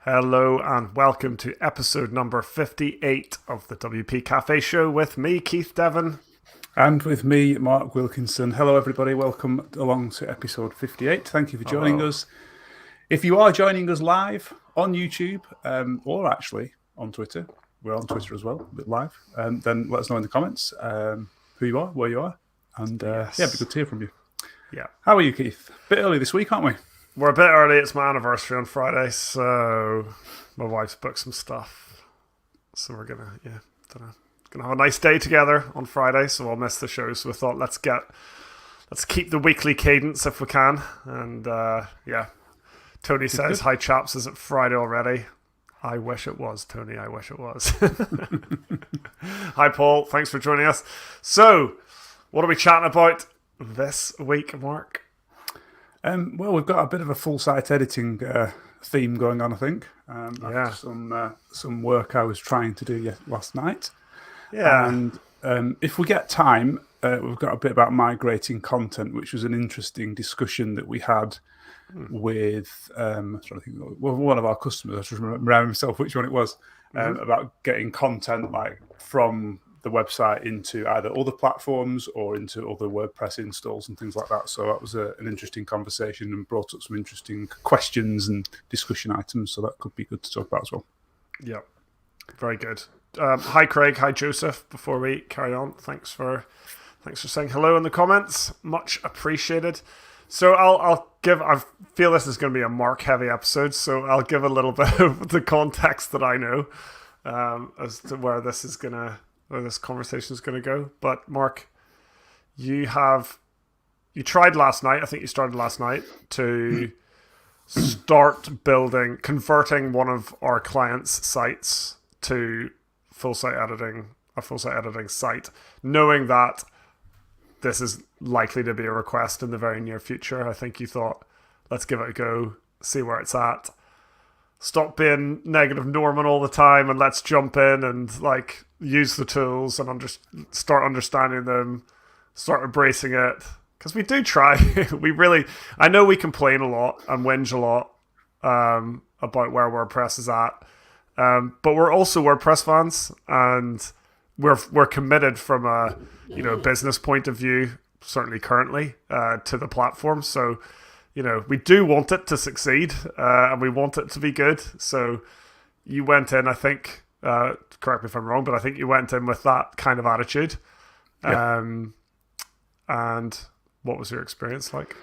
Hello and welcome to episode number 58 of the WP Café show with me, Keith Devon. And with me, Mark Wilkinson. Hello, everybody. Welcome along to episode 58. Thank you for joining Hello. us. If you are joining us live on YouTube or actually on Twitter, we're on Twitter as well, but live, then let us know in the comments who you are, where you are. And Yes. it'd be good to hear from you. Yeah. How are you, Keith? Bit early this week, aren't we? We're a bit early. It's my anniversary on Friday, so my wife's booked some stuff. So we're gonna have a nice day together on Friday. So I'll miss the show. So we thought let's keep the weekly cadence if we can. And Tony says, "Hi chaps, is it Friday already?" I wish it was, Tony. I wish it was. Hi Paul, thanks for joining us. So, what are we chatting about this week, Mark? Well, we've got a bit of a full site editing theme going on, I think. After some work I was trying to do last night. Yeah. And if we get time, we've got a bit about migrating content, which was an interesting discussion that we had with I'm trying to think, one of our customers. I just remember myself which one it was, about getting content like from the website into either other platforms or into other WordPress installs and things like that. So that was an interesting conversation and brought up some interesting questions and discussion items. So that could be good to talk about as well. Yeah, very good. Hi Craig, hi Joseph. Before we carry on, thanks for saying hello in the comments. Much appreciated. So I feel this is going to be a Mark heavy episode, so I'll give a little bit of the context that I know as to where this conversation is going to go. But Mark, you tried last night. I think you started last night to start converting one of our clients' sites to a full site editing site, knowing that this is likely to be a request in the very near future. I think you thought, let's give it a go, see where it's at. Stop being negative Norman all the time, and let's jump in and like use the tools and start understanding them, start embracing it. Because we do try. I know we complain a lot and whinge a lot about where WordPress is at, but we're also WordPress fans, and we're committed from a business point of view, certainly currently, to the platform. So we do want it to succeed, and we want it to be good. So you went in, I think, correct me if I'm wrong, but I think you went in with that kind of attitude. Yeah. And what was your experience like?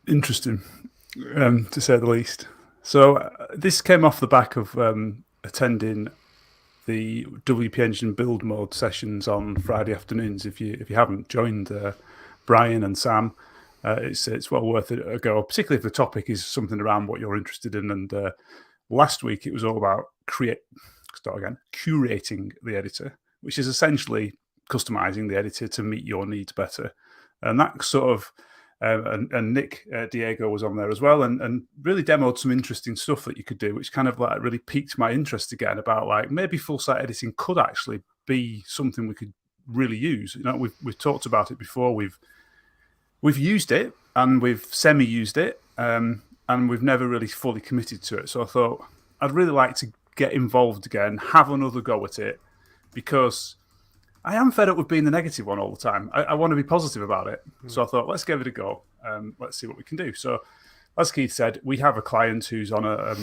Interesting, to say the least. So this came off the back of attending the WP Engine build mode sessions on Friday afternoons. If you haven't joined Brian and Sam, it's well worth a go, particularly if the topic is something around what you're interested in. And last week it was all about curating the editor, which is essentially customizing the editor to meet your needs better. And that sort of and Nick Diego was on there as well, and really demoed some interesting stuff that you could do, which kind of like really piqued my interest again about like maybe full site editing could actually be something we could really use. We've talked about it before. We've used it and we've semi-used it, and we've never really fully committed to it. So I thought I'd really like to get involved again, have another go at it, because I am fed up with being the negative one all the time. I want to be positive about it. So I thought, let's give it a go. Let's see what we can do. So as Keith said, we have a client who's on a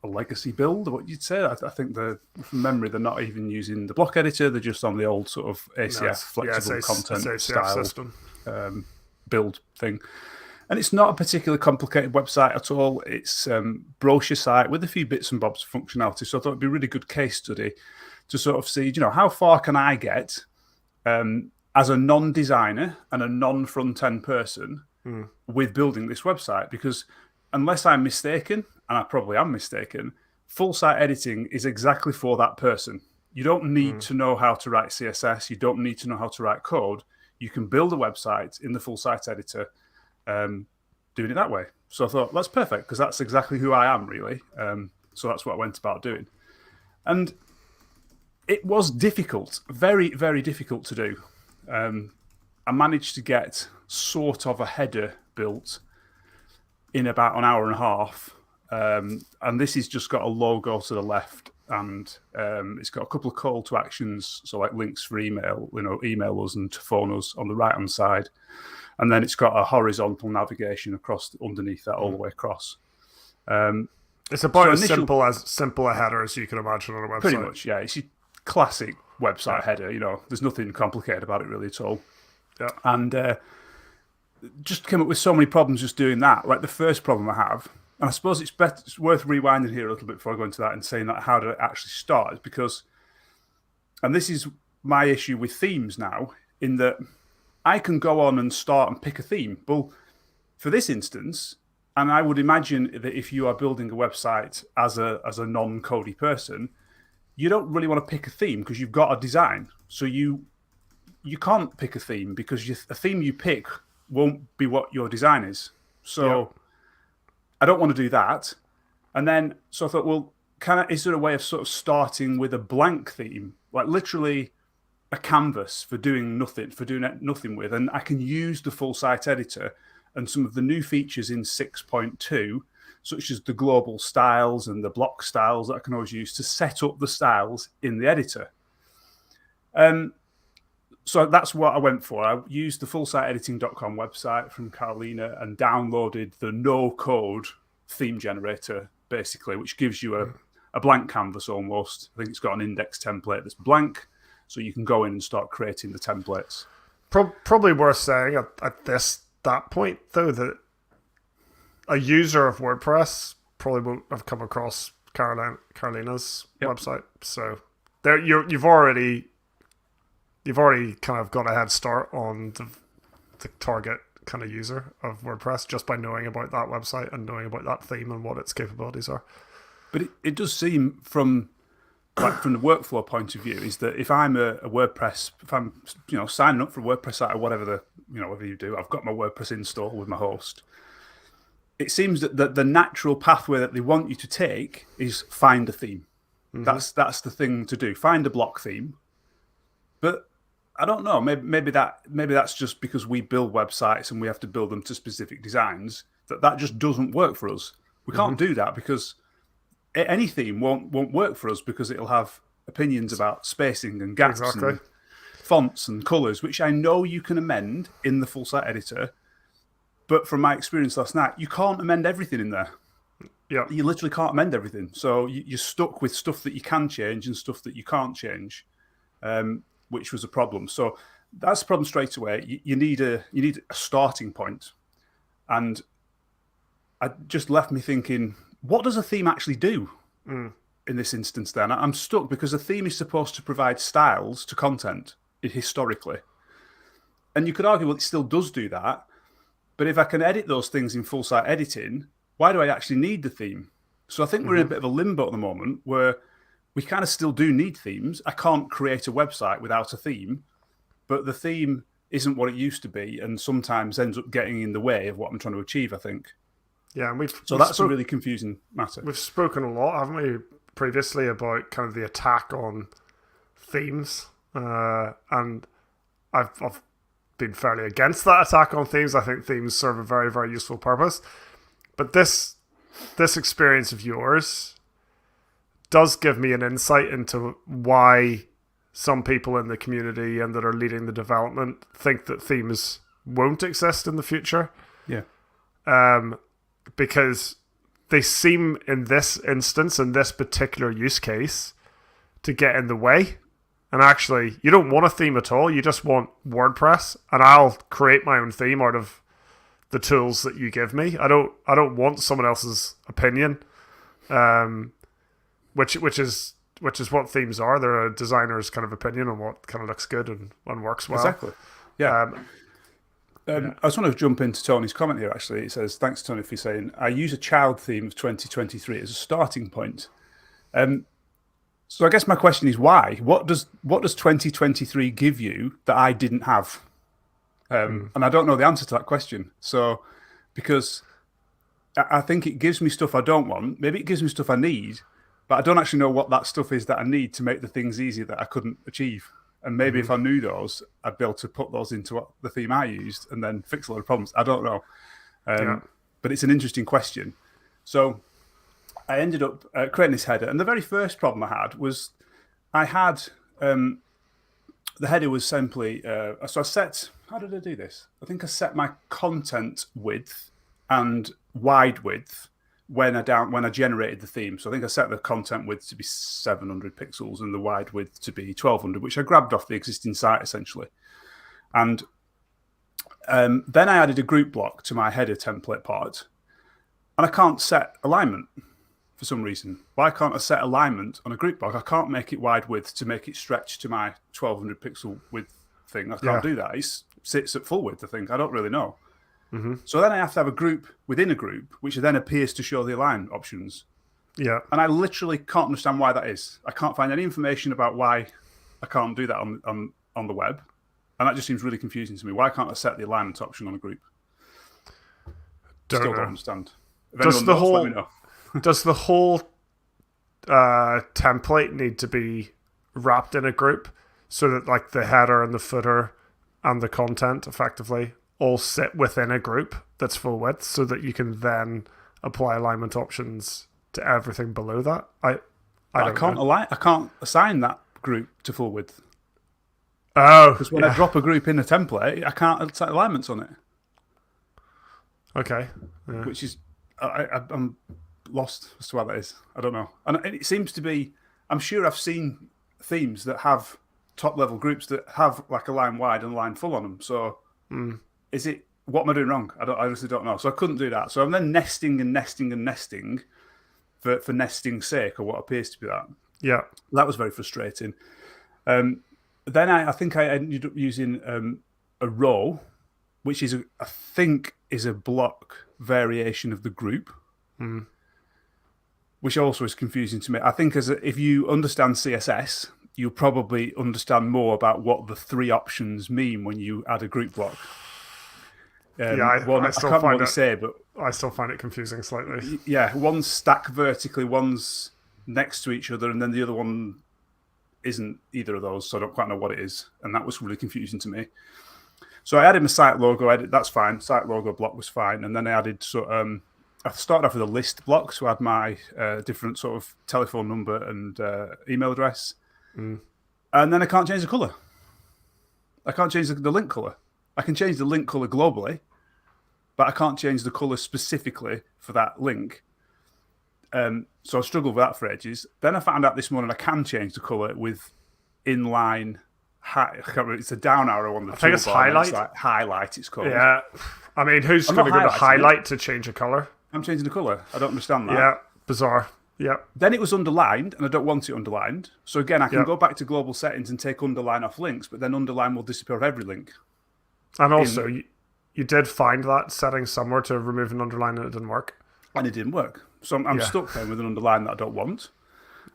legacy build, what you'd say. I think from memory, they're not even using the block editor. They're just on the old sort of ACF flexible content style system. Build thing. And it's not a particularly complicated website at all. It's brochure site with a few bits and bobs of functionality. So I thought it'd be a really good case study to sort of see, how far can I get as a non-designer and a non-front-end person with building this website? Because unless I'm mistaken, and I probably am mistaken, full site editing is exactly for that person. You don't need to know how to write CSS. You don't need to know how to write code. You can build a website in the full site editor doing it that way. So I thought, that's perfect, because that's exactly who I am, really. So that's what I went about doing. And it was difficult, very, very difficult to do. I managed to get sort of a header built in about an hour and a half. And this has just got a logo to the left, and it's got a couple of call to actions, so like links for email, email us and to phone us on the right hand side, and then it's got a horizontal navigation across underneath that all the way across. It's about as simple a header as you can imagine on a website. Pretty much, yeah. It's your classic website header. There's nothing complicated about it really at all. Yeah. And just came up with so many problems just doing that. Like the first problem I have, and I suppose it's worth rewinding here a little bit before I go into that and saying that how did it actually start, is because, and this is my issue with themes now, in that I can go on and start and pick a theme. Well, for this instance, and I would imagine that if you are building a website as a non-codey person, you don't really want to pick a theme because you've got a design. So you can't pick a theme because a theme you pick won't be what your design is. So I don't want to do that. And then, so I thought, well, is there a way of sort of starting with a blank theme, like literally a canvas for doing nothing with, and I can use the full site editor and some of the new features in 6.2, such as the global styles and the block styles that I can always use to set up the styles in the editor. So that's what I went for. I used the fullsiteediting.com website from Carolina and downloaded the no-code theme generator, basically, which gives you a blank canvas almost. I think it's got an index template that's blank, so you can go in and start creating the templates. Probably worth saying at that point, though, that a user of WordPress probably won't have come across Carolina's website. So there, you've already kind of got a head start on the target kind of user of WordPress just by knowing about that website and knowing about that theme and what its capabilities are. But it does seem from the workflow point of view is that if I'm a WordPress, if I'm signing up for a WordPress site or whatever whatever you do, I've got my WordPress install with my host. It seems that the natural pathway that they want you to take is find a theme. Mm-hmm. That's the thing to do. Find a block theme. But I don't know. Maybe that's just because we build websites and we have to build them to specific designs. That just doesn't work for us. We can't do that because any theme won't work for us because it'll have opinions about spacing and gaps and fonts and colors, which I know you can amend in the full site editor. But from my experience last night, you can't amend everything in there. Yeah, you literally can't amend everything. So you're stuck with stuff that you can change and stuff that you can't change. Which was a problem. So that's a problem straight away. You need a starting point. And it just left me thinking, what does a theme actually do in this instance then? I'm stuck because a theme is supposed to provide styles to content historically. And you could argue, well, it still does do that. But if I can edit those things in full site editing, why do I actually need the theme? So I think we're in a bit of a limbo at the moment where we kind of still do need themes. I can't create a website without a theme, but the theme isn't what it used to be and sometimes ends up getting in the way of what I'm trying to achieve, I think. Yeah, and that's a really confusing matter. We've spoken a lot, haven't we, previously about kind of the attack on themes, and I've been fairly against that attack on themes. I think themes serve a very, very useful purpose. But this experience of yours does give me an insight into why some people in the community and that are leading the development think that themes won't exist in the future. Yeah. Because they seem in this instance, in this particular use case, to get in the way. And actually, you don't want a theme at all. You just want WordPress, and I'll create my own theme out of the tools that you give me. I don't want someone else's opinion. Which is what themes are. They're a designer's kind of opinion on what kind of looks good and works well. Exactly. Yeah. I just want to jump into Tony's comment here, actually. It says, thanks, Tony, for saying, I use a child theme of 2023 as a starting point. So I guess my question is why? What does 2023 give you that I didn't have? And I don't know the answer to that question. So, because I think it gives me stuff I don't want. Maybe it gives me stuff I need, but I don't actually know what that stuff is that I need to make the things easier that I couldn't achieve. And maybe if I knew those, I'd be able to put those into the theme I used and then fix a lot of problems. I don't know. but it's an interesting question. So I ended up creating this header, and the very first problem I had was I had the header was simply so I set. How did I do this? I think I set my content width and wide width when I generated the theme. So I think I set the content width to be 700 pixels and the wide width to be 1200, which I grabbed off the existing site essentially. And then I added a group block to my header template part, and I can't set alignment for some reason. Why can't I set alignment on a group block? I can't make it wide width to make it stretch to my 1200 pixel width thing. I can't do that. It sits at full width, I think. I don't really know. Mm-hmm. So then I have to have a group within a group, which then appears to show the align options. Yeah. And I literally can't understand why that is. I can't find any information about why I can't do that on the web. And that just seems really confusing to me. Why can't I set the alignment option on a group? Don't understand. Does the whole template need to be wrapped in a group so that like the header and the footer and the content effectively all sit within a group that's full width so that you can then apply alignment options to everything below that? I can't assign that group to full width. Oh, because when I drop a group in a template, I can't set alignments on it. Okay, which is I'm lost as to why that is. I don't know, and it seems to be. I'm sure I've seen themes that have top level groups that have like a line wide and a line full on them. So is it? What am I doing wrong? I honestly don't know. So I couldn't do that. So I'm then nesting and nesting and nesting for nesting's sake, or what appears to be that. Yeah, that was very frustrating. Then I think I ended up using a row, which is I think is a block variation of the group, which also is confusing to me. I think if you understand CSS, you'll probably understand more about what the three options mean when you add a group block. I still can't find really say, but I still find it confusing slightly. Yeah, one's stacked vertically, one's next to each other, and then the other one isn't either of those, so I don't quite know what it is, and that was really confusing to me. So I added my site logo. That's fine. Site logo block was fine, and then I added I started off with a list block, so I had my different sort of telephone number and email address, and then I can't change the color. I can't change the link color. I can change the link color globally, but I can't change the color specifically for that link. So I struggled with that for ages. Then I found out this morning I can change the colour with inline. It's a down arrow on the. I think it's highlight. It's like highlight. It's called. Yeah, I mean, who's going to go to highlight to change a colour? I'm changing the colour. I don't understand that. Yeah, bizarre. Yeah. Then it was underlined, and I don't want it underlined. So again, I can go back to global settings and take underline off links, but then underline will disappear off every link. And also, you did find that setting somewhere to remove an underline, and it didn't work. And it didn't work. So I'm stuck then with an underline that I don't want.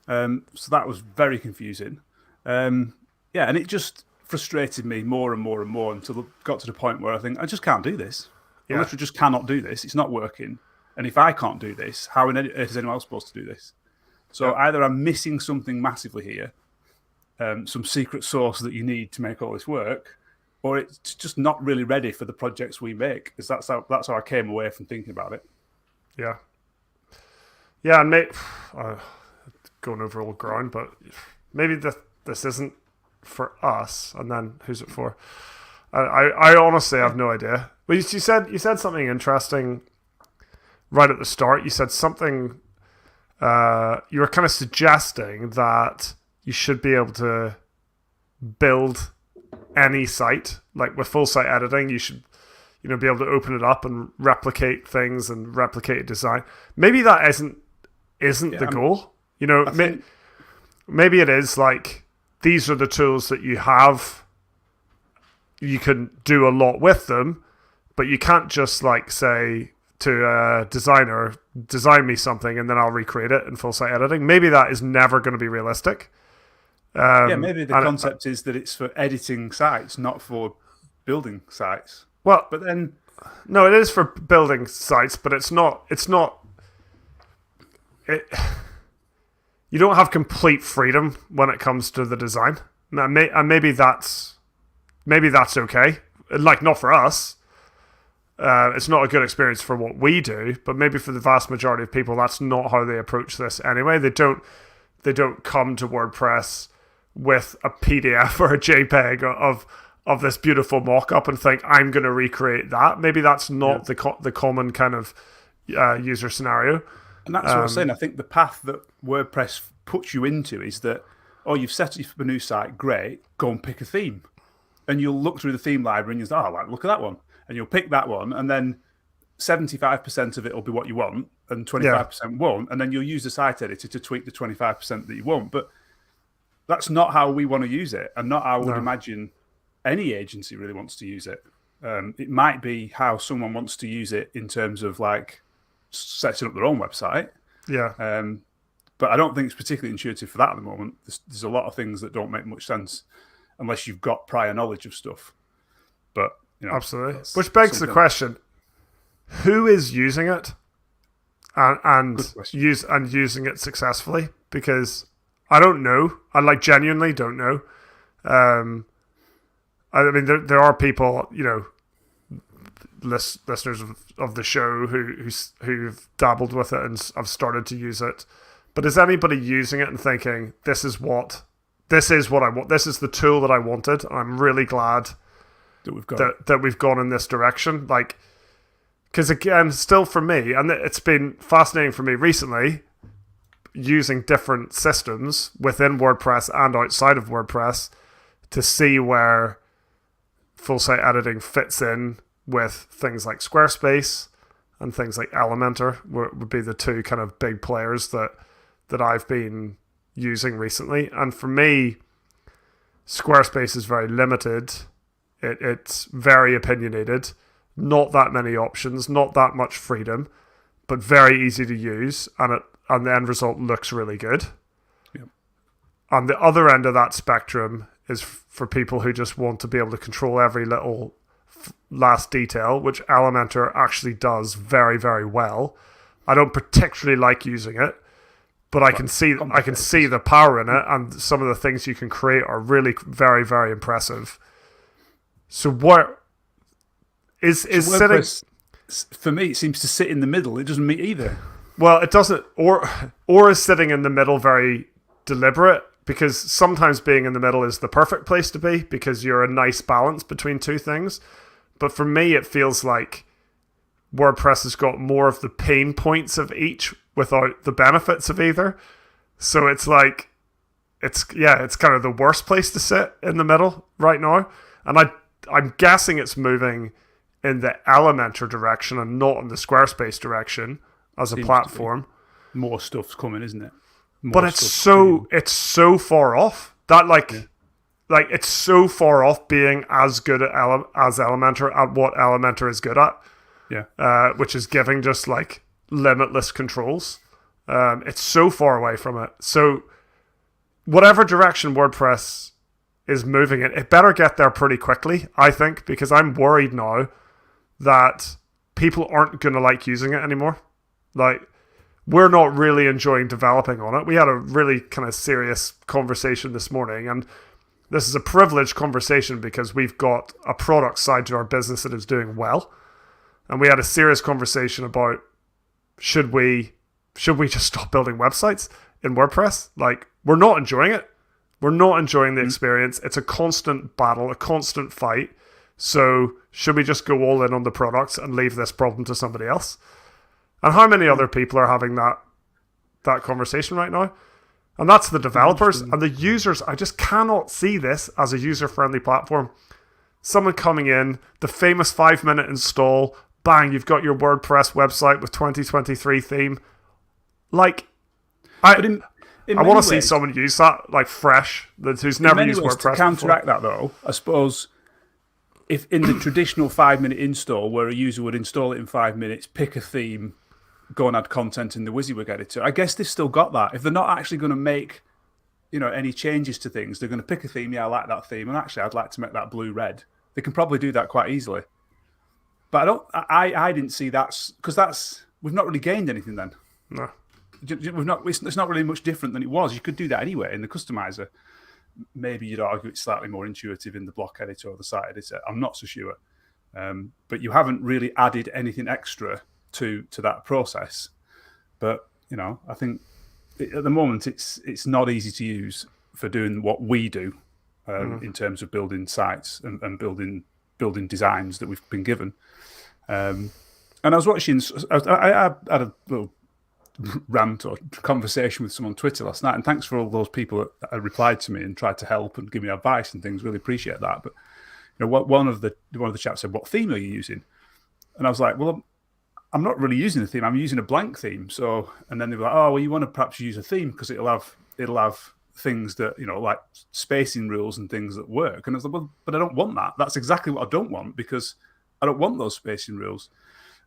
So that was very confusing. And it just frustrated me more and more and more until it got to the point where I think, I just can't do this. I literally just cannot do this. It's not working. And if I can't do this, how on earth is anyone else supposed to do this? So either I'm missing something massively here, some secret sauce that you need to make all this work, or it's just not really ready for the projects we make. Because that's how I came away from thinking about it. Yeah. Yeah, and going over old ground, but maybe this isn't for us. And then who's it for? I honestly have no idea. But you said something interesting right at the start. You said something. You were kind of suggesting that you should be able to build any site, like with full site editing. You should, be able to open it up and replicate things and replicate design. Maybe that isn't the goal. Maybe it is like these are the tools that you have. You can do a lot with them, but you can't just like say to a designer, design me something and then I'll recreate it in full site editing. Maybe that is never going to be realistic. Maybe the concept is that it's for editing sites, not for building sites. Well, but then no, it is for building sites, but it's not. You don't have complete freedom when it comes to the design, and maybe that's okay. Like not for us. It's not a good experience for what we do, but maybe for the vast majority of people, that's not how they approach this anyway. They don't come to WordPress with a PDF or a JPEG of this beautiful mock-up and think, I'm going to recreate that. Maybe that's not the common kind of user scenario. And that's what I'm saying. I think the path that WordPress puts you into is that, you've set up a new site, great, go and pick a theme. And you'll look through the theme library and you'll say, look at that one. And you'll pick that one, and then 75% of it will be what you want, and 25% won't. And then you'll use the site editor to tweak the 25% that you want. But that's not how we want to use it, and not how I would imagine any agency really wants to use it. It might be how someone wants to use it in terms of like setting up their own website. Yeah. But I don't think it's particularly intuitive for that at the moment. There's a lot of things that don't make much sense unless you've got prior knowledge of stuff. But absolutely. Which begs the question: who is using it and using it successfully? Because I don't know. I genuinely don't know. I mean, there are people, listeners of the show who've dabbled with it and have started to use it. But is anybody using it and thinking, this is what I want? This is the tool that I wanted. I'm really glad that we've gone in this direction. Because again, still for me, and it's been fascinating for me recently, using different systems within WordPress and outside of WordPress to see where full site editing fits in with things like Squarespace and things like Elementor would be the two kind of big players that I've been using recently. And for me, Squarespace is very limited. It's very opinionated, not that many options, not that much freedom, but very easy to use, and the end result looks really good. Yep. On the other end of that spectrum is for people who just want to be able to control every little last detail, which Elementor actually does very, very well. I don't particularly like using it, but I can see the power in it, and some of the things you can create are really very, very impressive. So what is sitting? For me, it seems to sit in the middle. It doesn't meet either. Well, it doesn't, or is sitting in the middle very deliberate, because sometimes being in the middle is the perfect place to be because you're a nice balance between two things. But for me, it feels like WordPress has got more of the pain points of each without the benefits of either. So it's like, it's kind of the worst place to sit in the middle right now. And I'm guessing it's moving in the Elementor direction and not in the Squarespace direction as a platform. More stuff's coming, isn't it? But it's so far off that it's so far off being as good at as Elementor at what Elementor is good at. Yeah. Which is giving just like limitless controls. It's so far away from it. So whatever direction WordPress is moving it better get there pretty quickly, I think, because I'm worried now that people aren't going to like using it anymore. We're not really enjoying developing on it. We had a really kind of serious conversation this morning, and this is a privileged conversation because we've got a product side to our business that is doing well. And we had a serious conversation about should we just stop building websites in WordPress? We're not enjoying it. We're not enjoying the experience. It's a constant battle, a constant fight. So should we just go all in on the products and leave this problem to somebody else? And how many other people are having that conversation right now? And that's the developers and the users. I just cannot see this as a user-friendly platform. Someone coming in, the famous 5-minute install, bang, you've got your WordPress website with 2023 theme. I want to see someone use that fresh, who's never used WordPress. To counteract before. That though, I suppose, if in the traditional 5-minute install where a user would install it in 5 minutes, pick a theme, go and add content in the WYSIWYG editor, I guess they've still got that. If they're not actually going to make, any changes to things, they're going to pick a theme. Yeah, I like that theme, and actually, I'd like to make that blue-red. They can probably do that quite easily. But I didn't see that because we've not really gained anything then. No. It's not really much different than it was. You could do that anyway in the customizer. Maybe you'd argue it's slightly more intuitive in the block editor or the site editor. I'm not so sure. but you haven't really added anything extra to that process. But I think at the moment it's not easy to use for doing what we do in terms of building sites and building designs that we've been given. And I was watching. I had a little rant or conversation with someone on Twitter last night, and thanks for all those people that replied to me and tried to help and give me advice and things. Really appreciate that. But one of the chaps said, "What theme are you using?" And I was like, "Well, I'm not really using a theme. I'm using a blank theme." So, and then they were like, "Oh, well, you want to perhaps use a theme because it'll have things that like spacing rules and things that work." And I was like, "Well, but I don't want that. That's exactly what I don't want because I don't want those spacing rules."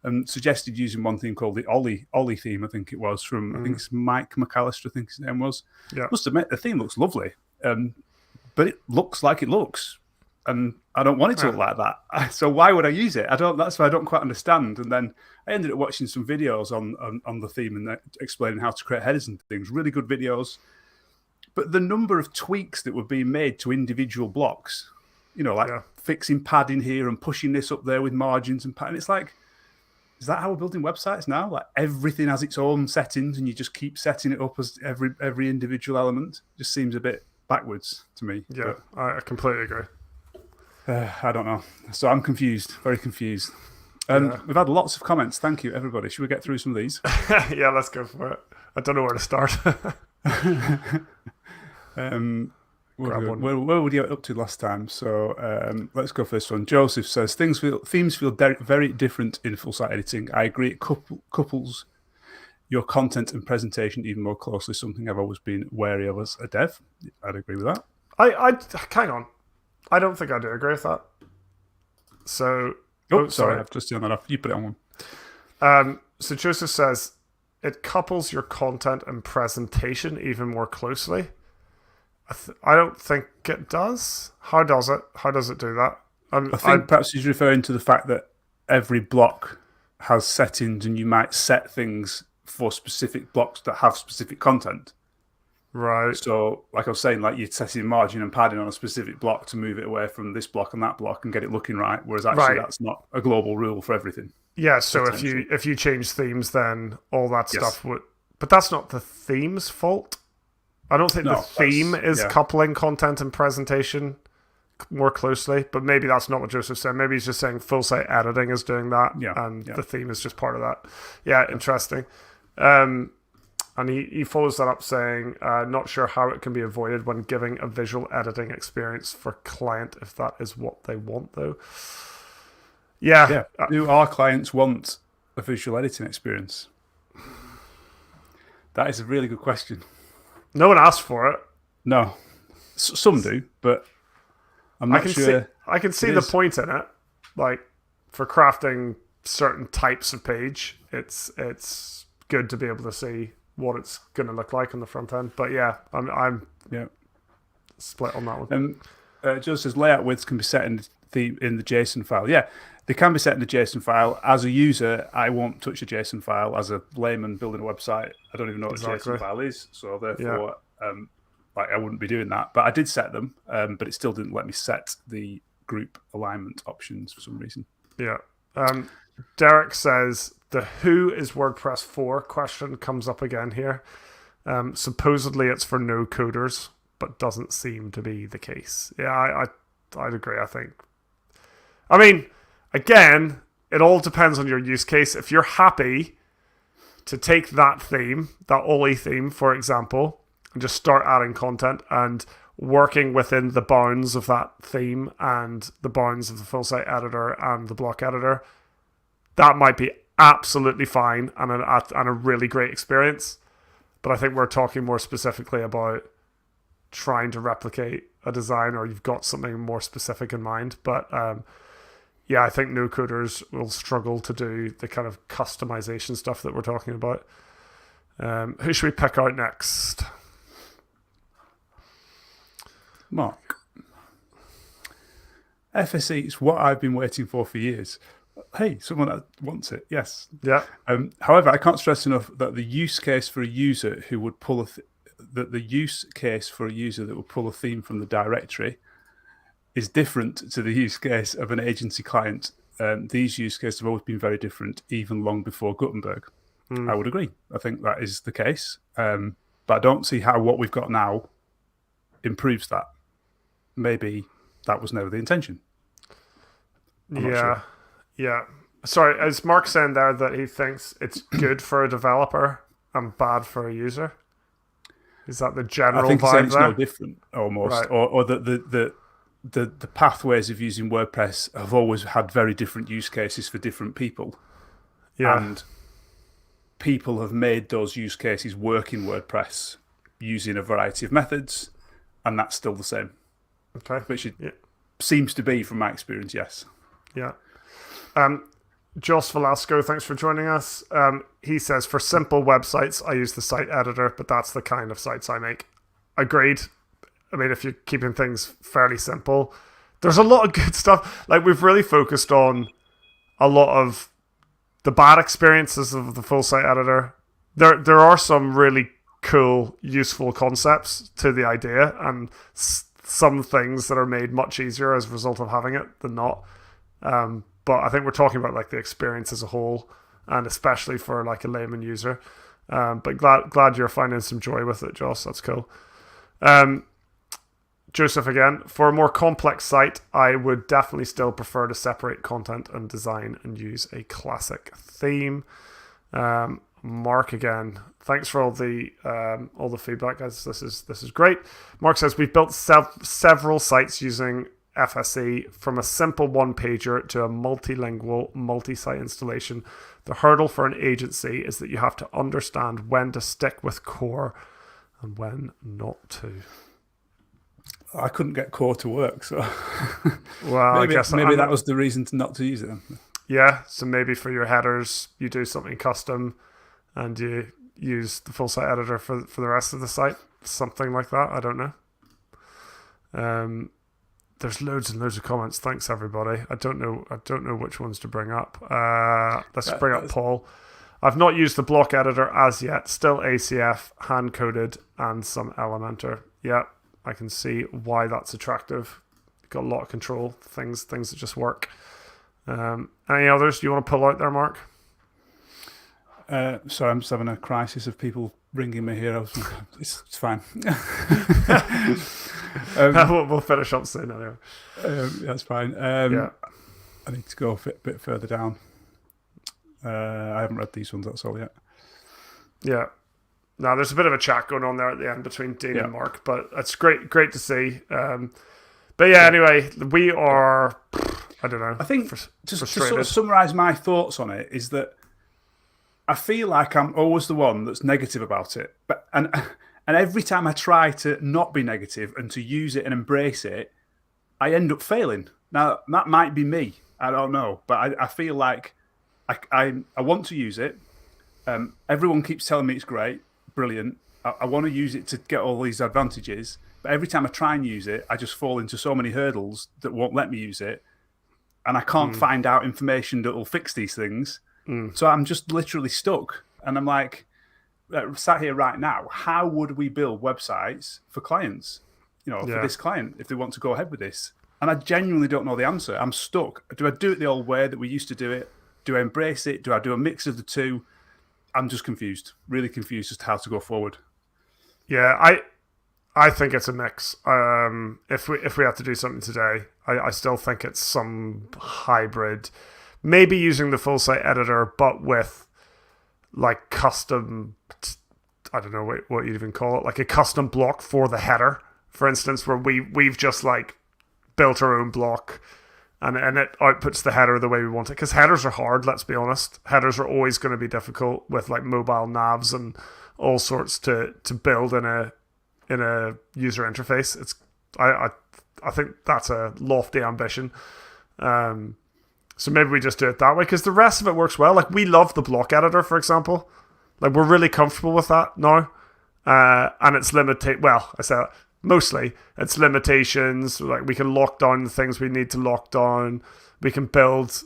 And suggested using one theme called the Ollie theme. I think it was from I think it's Mike McAllister. I think his name was. Yeah. Must admit the theme looks lovely, but it looks like it looks. And I don't want it to look like that. So why would I use it? That's what I don't quite understand. And then I ended up watching some videos on the theme and explaining how to create headers and things. Really good videos. But the number of tweaks that were being made to individual blocks, fixing padding here and pushing this up there with margins and padding. It's like, is that how we're building websites now? Like everything has its own settings and you just keep setting it up as every individual element? Just seems a bit backwards to me. Yeah, I completely agree. I don't know. So I'm confused, very confused. We've had lots of comments. Thank you, everybody. Should we get through some of these? Yeah, let's go for it. I don't know where to start. Where would you get up to last time? So let's go for this one. Joseph says, themes feel very different in full site editing. I agree. It couples your content and presentation even more closely, something I've always been wary of as a dev. I'd agree with that. I hang on. I don't think I do agree with that. So, sorry, I've just turned that off. You put it on one. So Joseph says it couples your content and presentation even more closely. I don't think it does. How does it? How does it do that? I think perhaps he's referring to the fact that every block has settings, and you might set things for specific blocks that have specific content. Right. So, like I was saying, like you're setting margin and padding on a specific block to move it away from this block and that block and get it looking right. Whereas actually that's not a global rule for everything. Yeah. So if you change themes, then all that stuff would. But that's not the theme's fault. I don't think the theme is coupling content and presentation more closely. But maybe that's not what Joseph said. Maybe he's just saying full site editing is doing that, and the theme is just part of that. Yeah. Interesting. And he follows that up saying, not sure how it can be avoided when giving a visual editing experience for client, if that is what they want, though. Yeah. Do our clients want a visual editing experience? That is a really good question. No one asked for it. No. Some do, but I'm not sure. I can see the point in it. Like, for crafting certain types of page, it's good to be able to see what it's going to look like on the front end. But yeah, I'm split on that one. Just says layout widths can be set in the JSON file. Yeah, they can be set in the JSON file. As a user, I won't touch a JSON file. As a layman building a website, I don't even know what a JSON file is. So therefore, I wouldn't be doing that. But I did set them, but it still didn't let me set the group alignment options for some reason. Yeah. Derek says, the who is WordPress for question comes up again here. Supposedly it's for no coders, but doesn't seem to be the case. Yeah, I'd agree, I think. I mean, again, it all depends on your use case. If you're happy to take that theme, that Ollie theme, for example, and just start adding content and working within the bounds of that theme and the bounds of the full site editor and the block editor, that might be absolutely fine and a really great experience. But I think we're talking more specifically about trying to replicate a design, or you've got something more specific in mind. But I think no coders will struggle to do the kind of customization stuff that we're talking about. Who should we pick out next? Mark. FSE is what I've been waiting for years. Hey, someone that wants it, yes. Yeah. However, I can't stress enough that the use case for a user who would pull the use case for a user that would pull a theme from the directory is different to the use case of an agency client these use cases have always been very different, even long before Gutenberg. I would agree. I think that is the case. But I don't see how what we've got now improves that. Maybe that was never the intention. I'm not sure. Yeah. Sorry, is Mark saying there that he thinks it's good for a developer and bad for a user? Is that the general I think he's vibe saying it's there? no different, almost. Right. Or the pathways of using WordPress have always had very different use cases for different people. Yeah. And people have made those use cases work in WordPress using a variety of methods, and that's still the same. Okay. Which it seems to be, from my experience, yes. Yeah. Jos Velasco, thanks for joining us. He says, for simple websites, I use the site editor, but that's the kind of sites I make. Agreed. I mean, if you're keeping things fairly simple, there's a lot of good stuff. Like, we've really focused on a lot of the bad experiences of the full site editor. There are some really cool, useful concepts to the idea, and some things that are made much easier as a result of having it than not. But I think we're talking about like the experience as a whole, and especially for like a layman user. But glad you're finding some joy with it, Joss. That's cool. Joseph again, for a more complex site, I would definitely still prefer to separate content and design and use a classic theme. Mark again, thanks for all the feedback, guys. This is great. Mark says we've built several sites using FSE, from a simple one-pager to a multilingual multi-site installation. The hurdle for an agency is that you have to understand when to stick with core and when not to. I couldn't get core to work, so well, maybe, I guess maybe that was the reason not to use it then. Yeah, so maybe for your headers, you do something custom and you use the full site editor for the rest of the site. Something like that. I don't know. There's loads and loads of comments. Thanks, everybody. I don't know which ones to bring up. Let's bring up Paul. I've not used the block editor as yet. Still ACF, hand-coded, and some Elementor. Yeah, I can see why that's attractive. Got a lot of control. Things that just work. Any others you want to pull out there, Mark? Sorry, I'm just having a crisis of people ringing me here. It's fine. We'll finish up soon anyway. That's fine. Yeah. I need to go a bit further down. I haven't read these ones, that's all yet. Yeah. Now, there's a bit of a chat going on there at the end between Dean and Mark, but it's great to see. But yeah, anyway, we are, I don't know. I think to sort of summarise my thoughts on it is that I feel like I'm always the one that's negative about it. And every time I try to not be negative and to use it and embrace it, I end up failing. Now, that might be me. I don't know. But I feel like I want to use it. Everyone keeps telling me it's great, brilliant. I want to use it to get all these advantages. But every time I try and use it, I just fall into so many hurdles that won't let me use it. And I can't find out information that will fix these things. So I'm just literally stuck. And I'm like, sat here right now, how would we build websites for clients? For this client, if they want to go ahead with this? And I genuinely don't know the answer. I'm stuck. Do I do it the old way that we used to do it? Do I embrace it? Do I do a mix of the two? I'm just confused, really confused as to how to go forward. Yeah, I think it's a mix. If we have to do something today, I still think it's some hybrid. Maybe using the full site editor, but with like custom, I don't know what you'd even call it, like a custom block for the header, for instance, where we've just like built our own block and it outputs the header the way we want it. Because headers are hard, let's be honest. Headers are always going to be difficult with like mobile navs and all sorts to build in a user interface. It's I think that's a lofty ambition. So maybe we just do it that way, because the rest of it works well. Like, we love the block editor, for example. Like, we're really comfortable with that now. And it's limited. Well, I say that. Mostly, it's limitations. Like, we can lock down the things we need to lock down. We can build,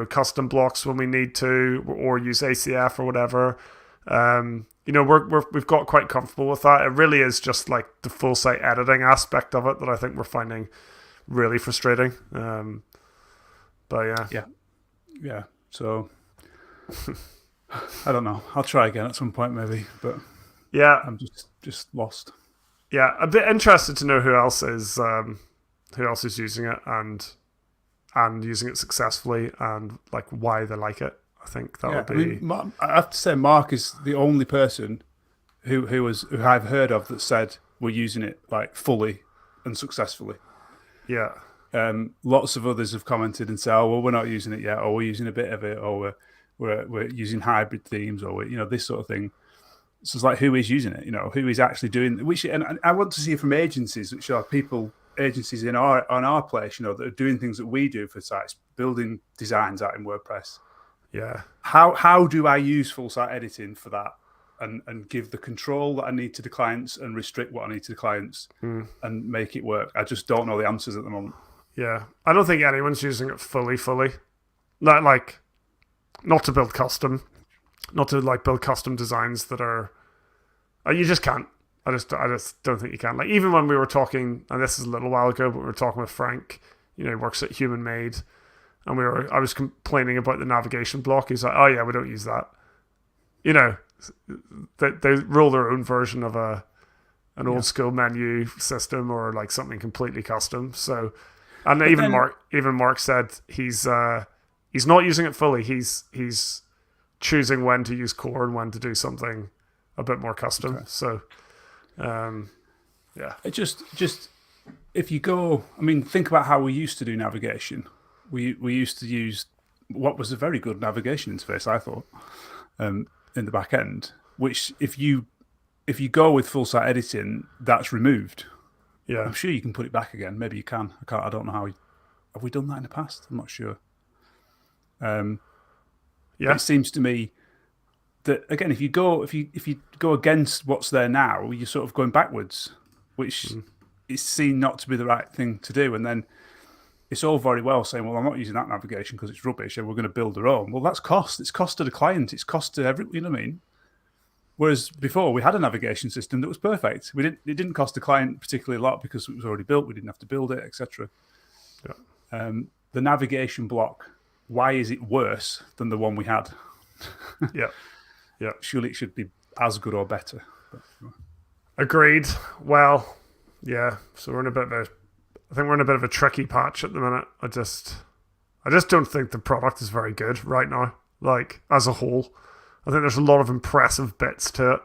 custom blocks when we need to, or use ACF or whatever. We've got quite comfortable with that. It really is just like the full site editing aspect of it that I think we're finding really frustrating. But yeah. Yeah. So I don't know. I'll try again at some point maybe, but Yeah, I'm just lost. yeah. A bit interested to know who else is using it and using it successfully and like why they like it. I think that would I be mean, I have to say, Mark is the only person who I've heard of that said we're using it like fully and successfully. yeah, Lots of others have commented and said, "Oh, well, we're not using it yet, or we're using a bit of it, or we're using hybrid themes, or this sort of thing." So it's like, who is using it? Who is actually doing which? And I want to see from agencies, which are agencies in our place, that are doing things that we do for sites, building designs out in WordPress. yeah. How do I use full site editing for that? And give the control that I need to the clients and restrict what I need to the clients and make it work. I just don't know the answers at the moment. Yeah, I don't think anyone's using it fully. Not to build custom, not to like build custom designs that are. You just can't. I just don't think you can. Like even when we were talking, and this is a little while ago, but we were talking with Frank. He works at Human Made, and I was complaining about the navigation block. He's like, "Oh yeah, we don't use that." They rule their own version of an old school menu system or like something completely custom. So, and even Mark said he's not using it fully. He's choosing when to use core and when to do something a bit more custom. Okay. So, yeah. It just if you go, I mean, think about how we used to do navigation. We used to use what was a very good navigation interface, I thought. In the back end, which if you go with full site editing, that's removed. Yeah, I'm sure you can put it back again. Maybe you can. I can't. I don't know how. Have we done that in the past? I'm not sure. Yeah, it seems to me that again, if you go against what's there now, you're sort of going backwards, which is seen not to be the right thing to do. And then it's all very well saying, well, I'm not using that navigation because it's rubbish and we're going to build our own. Well, that's cost. It's cost to the client. It's cost to everyone, you know what I mean? Whereas before we had a navigation system that was perfect. It didn't cost the client particularly a lot because it was already built. We didn't have to build it, etc. Yeah. The navigation block, why is it worse than the one we had? Yeah. Surely it should be as good or better. Agreed. Well, yeah. So we're in a bit of a tricky patch at the minute. I just don't think the product is very good right now. Like as a whole, I think there's a lot of impressive bits to it.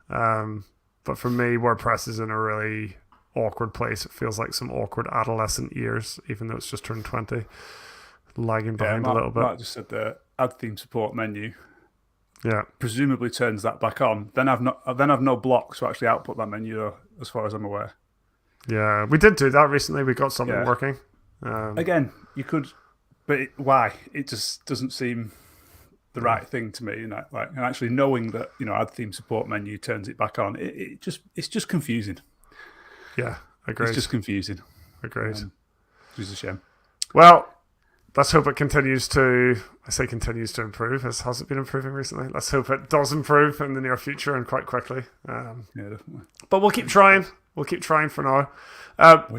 But for me, WordPress is in a really awkward place. It feels like some awkward adolescent years, even though it's just turned 20, lagging behind a little bit. Mark just said the add theme support menu. Yeah, presumably turns that back on. Then I've no blocks to actually output that menu, as far as I'm aware. Yeah, we did do that recently. We got something working. Again, you could, but why? It just doesn't seem the right thing to me. And actually knowing that add theme support menu turns it back on, it's just confusing. Yeah, agreed. It's just confusing. Agreed. Which is a shame. Well, let's hope it continues to improve. Has it been improving recently? Let's hope it does improve in the near future and quite quickly. Yeah, definitely. But we'll keep trying. We'll keep trying for now.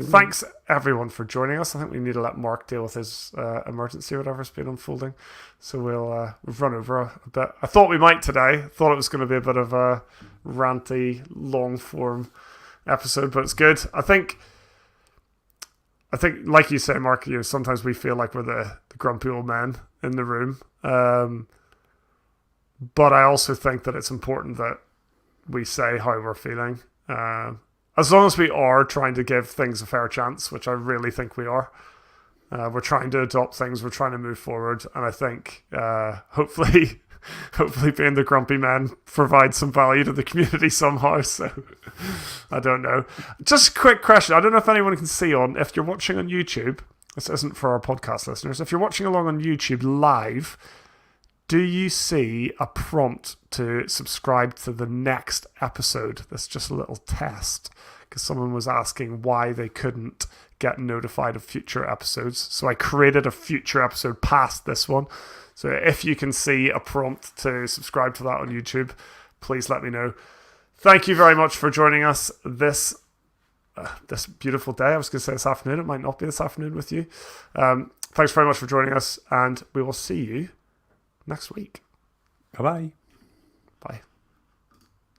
Thanks, everyone, for joining us. I think we need to let Mark deal with his emergency or whatever's been unfolding. So we've run over a bit. I thought we might today. I thought it was going to be a bit of a ranty, long-form episode, but it's good. I think, like you say, Mark, sometimes we feel like we're the grumpy old men in the room. But I also think that it's important that we say how we're feeling. As long as we are trying to give things a fair chance, which I really think we are. We're trying to adopt things. We're trying to move forward. And I think hopefully being the grumpy man provides some value to the community somehow. So I don't know. Just a quick question. I don't know if anyone can see if you're watching on YouTube, this isn't for our podcast listeners. If you're watching along on YouTube live, do you see a prompt to subscribe to the next episode? That's just a little test because someone was asking why they couldn't get notified of future episodes. So I created a future episode past this one. So if you can see a prompt to subscribe to that on YouTube, please let me know. Thank you very much for joining us this beautiful day. I was going to say this afternoon. It might not be this afternoon with you. Thanks very much for joining us, and we will see you next week. Bye-bye. Bye.